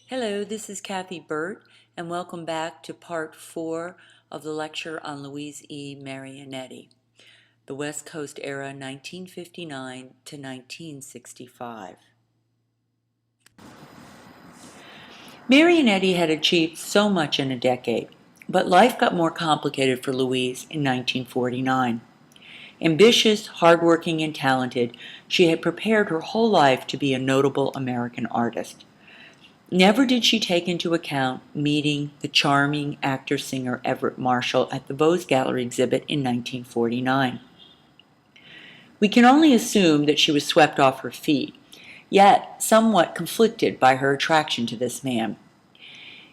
Hello, this is Kathy Bert, and welcome back to part 4 of the lecture on Louise E. Marianetti, the West Coast era 1959 to 1965. Marianetti had achieved so much in a decade, but life got more complicated for Louise in 1949. Ambitious, hardworking, and talented, she had prepared her whole life to be a notable American artist. Never did she take into account meeting the charming actor-singer Everett Marshall at the Bert Gallery exhibit in 1949. We can only assume that she was swept off her feet, yet somewhat conflicted by her attraction to this man.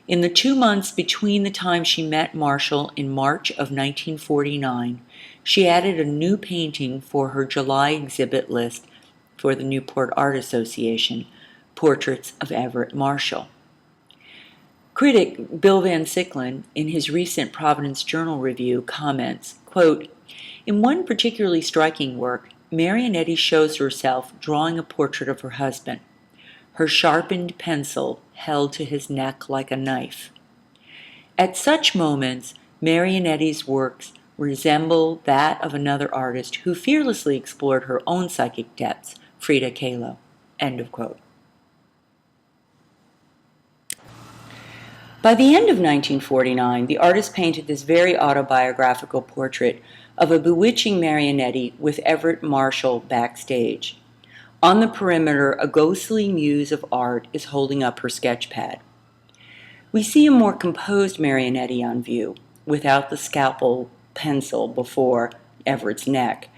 In the 2 months between the time she met Marshall in March of 1949, she added a new painting for her July exhibit list for the Newport Art Association, Portraits of Everett Marshall. Critic Bill Van Siclen, in his recent Providence Journal review, comments, quote, "In one particularly striking work, Marianetti shows herself drawing a portrait of her husband, her sharpened pencil held to his neck like a knife. At such moments, Marianetti's works resemble that of another artist who fearlessly explored her own psychic depths, Frida Kahlo." End of quote. By the end of 1949, the artist painted this very autobiographical portrait of a bewitching Marianetti with Everett Marshall backstage. On the perimeter, a ghostly muse of art is holding up her sketch pad. We see a more composed Marianetti on view, without the scalpel pencil before Everett's neck.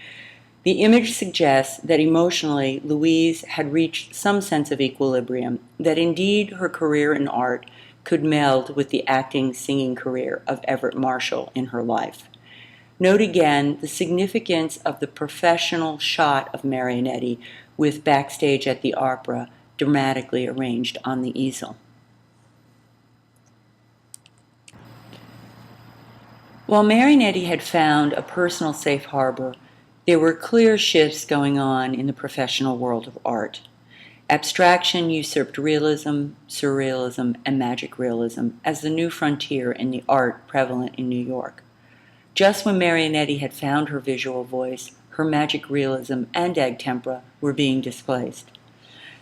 The image suggests that emotionally Louise had reached some sense of equilibrium, that indeed her career in art could meld with the acting-singing career of Everett Marshall in her life. Note again the significance of the professional shot of Marianetti with Backstage at the Opera dramatically arranged on the easel. While Marianetti had found a personal safe harbor, there were clear shifts going on in the professional world of art. Abstraction usurped realism, surrealism, and magic realism as the new frontier in the art prevalent in New York. Just when Marianetti had found her visual voice, her magic realism and egg tempera were being displaced.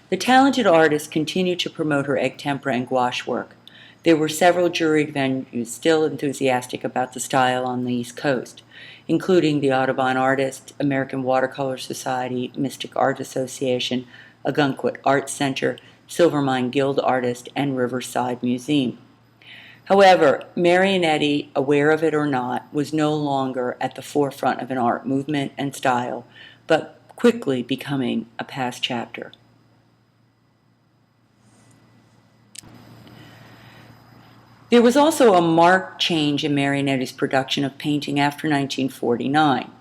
The talented artist continued to promote her egg tempera and gouache work. There were several juried venues still enthusiastic about the style on the East Coast, including the Audubon Artist, American Watercolor Society, Mystic Art Association, Ogunquit Art Center, Silvermine Guild Artist, and Riverside Museum. However, Marianetti, aware of it or not, was no longer at the forefront of an art movement and style, but quickly becoming a past chapter. There was also a marked change in Marianetti's production of painting after 1949.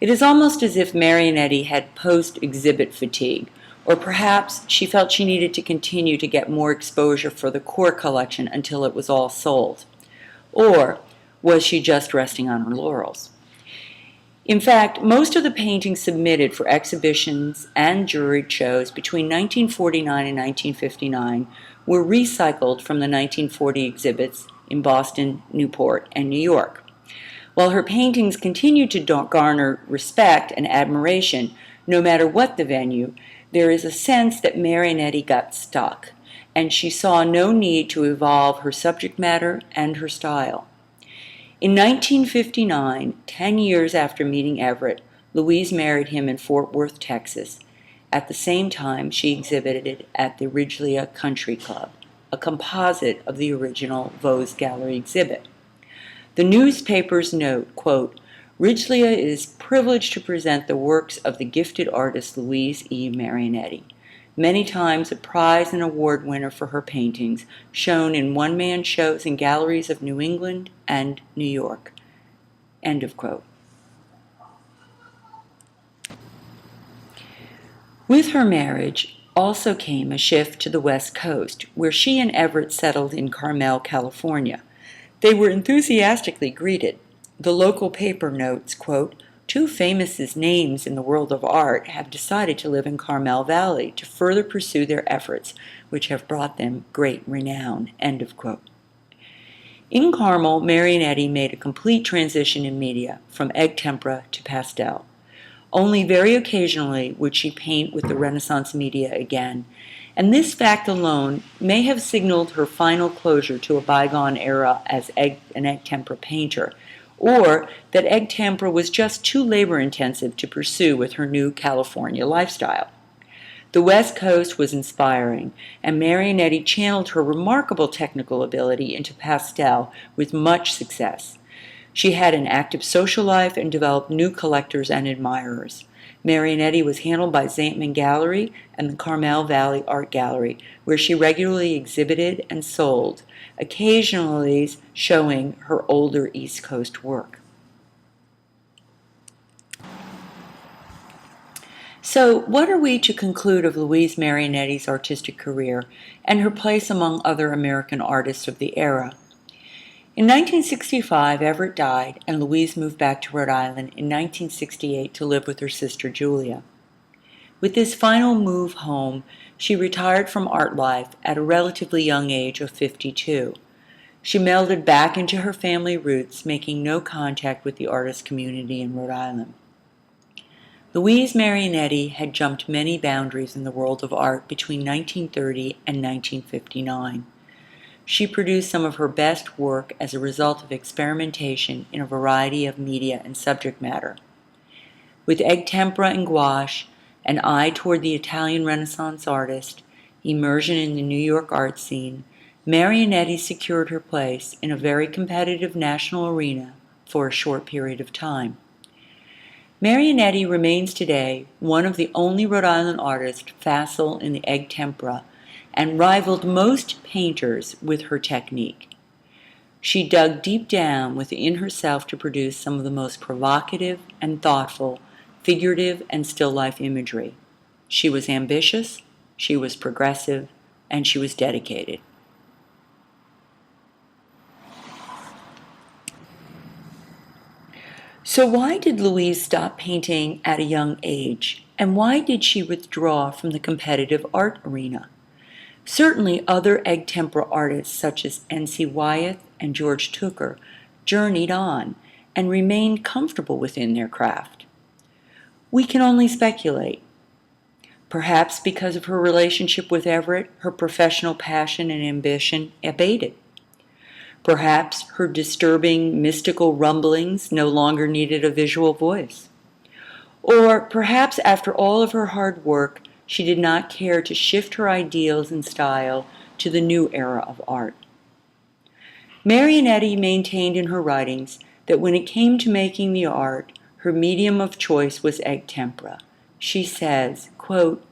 It is almost as if Marianetti had post-exhibit fatigue, or perhaps she felt she needed to continue to get more exposure for the core collection until it was all sold. Or was she just resting on her laurels? In fact, most of the paintings submitted for exhibitions and juried shows between 1949 and 1959 were recycled from the 1940 exhibits in Boston, Newport, and New York. While her paintings continued to garner respect and admiration, no matter what the venue, there is a sense that Marianetti got stuck, and she saw no need to evolve her subject matter and her style. In 1959, 10 years after meeting Everett, Louise married him in Fort Worth, Texas. At the same time, she exhibited at the Ridgelia Country Club, a composite of the original Bert Gallery exhibit. The newspapers note, quote, "Ridgelia is privileged to present the works of the gifted artist Louise E. Marianetti, many times a prize and award winner for her paintings, shown in one-man shows in galleries of New England and New York." End of quote. With her marriage also came a shift to the West Coast, where she and Everett settled in Carmel, California. They were enthusiastically greeted. The local paper notes, quote, "Two famous names in the world of art have decided to live in Carmel Valley to further pursue their efforts which have brought them great renown." End of quote. In Carmel, Marianetti made a complete transition in media, from egg tempera to pastel. Only very occasionally would she paint with the Renaissance media again, and this fact alone may have signaled her final closure to a bygone era as an egg tempera painter, or that egg tempera was just too labor-intensive to pursue with her new California lifestyle. The West Coast was inspiring, and Marianetti channeled her remarkable technical ability into pastel with much success. She had an active social life and developed new collectors and admirers. Marianetti was handled by Zantman Gallery and the Carmel Valley Art Gallery, where she regularly exhibited and sold, occasionally showing her older East Coast work. So, what are we to conclude of Louise Marianetti's artistic career and her place among other American artists of the era? In 1965, Everett died, and Louise moved back to Rhode Island in 1968 to live with her sister Julia. With this final move home, she retired from art life at a relatively young age of 52. She melded back into her family roots, making no contact with the artist community in Rhode Island. Louise Marianetti had jumped many boundaries in the world of art between 1930 and 1959. She produced some of her best work as a result of experimentation in a variety of media and subject matter. With egg tempera and gouache, an eye toward the Italian Renaissance artist, immersion in the New York art scene, Marianetti secured her place in a very competitive national arena for a short period of time. Marianetti remains today one of the only Rhode Island artists facile in the egg tempera and rivaled most painters with her technique. She dug deep down within herself to produce some of the most provocative and thoughtful, figurative and still life imagery. She was ambitious, she was progressive, and she was dedicated. So why did Louise stop painting at a young age, and why did she withdraw from the competitive art arena? Certainly other egg tempera artists such as N.C. Wyeth and George Tooker journeyed on and remained comfortable within their craft. We can only speculate. Perhaps because of her relationship with Everett, her professional passion and ambition abated. Perhaps her disturbing, mystical rumblings no longer needed a visual voice. Or perhaps after all of her hard work, she did not care to shift her ideals and style to the new era of art. Marianetti maintained in her writings that when it came to making the art, her medium of choice was egg tempera. She says, quote,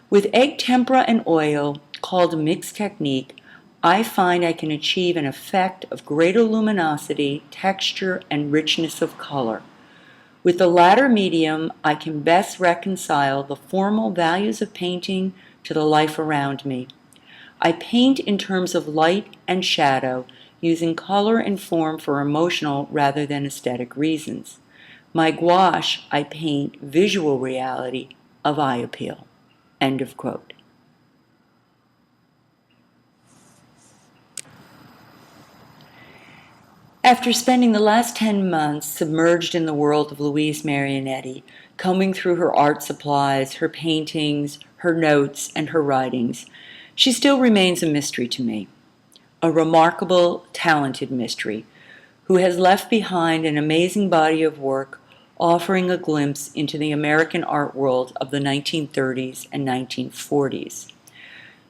"With egg tempera and oil, called a mixed technique, I find I can achieve an effect of greater luminosity, texture, and richness of color. With the latter medium, I can best reconcile the formal values of painting to the life around me. I paint in terms of light and shadow, using color and form for emotional rather than aesthetic reasons. My gouache, I paint visual reality of eye appeal." End of quote. After spending the last 10 months submerged in the world of Louise Marianetti, combing through her art supplies, her paintings, her notes, and her writings, she still remains a mystery to me. A remarkable, talented mystery, who has left behind an amazing body of work offering a glimpse into the American art world of the 1930s and 1940s.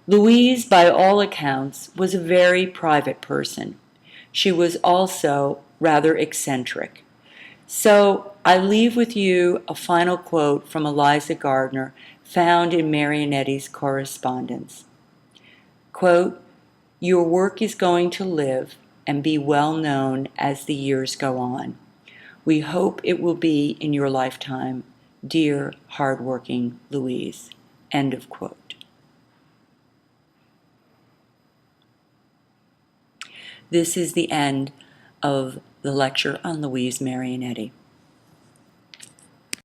Louise, by all accounts, was a very private person. She was also rather eccentric. So I leave with you a final quote from Eliza Gardner found in Marianetti's correspondence. Quote, "Your work is going to live and be well known as the years go on. We hope it will be in your lifetime, dear, hardworking Louise." End of quote. This is the end of the lecture on Louise Marianetti.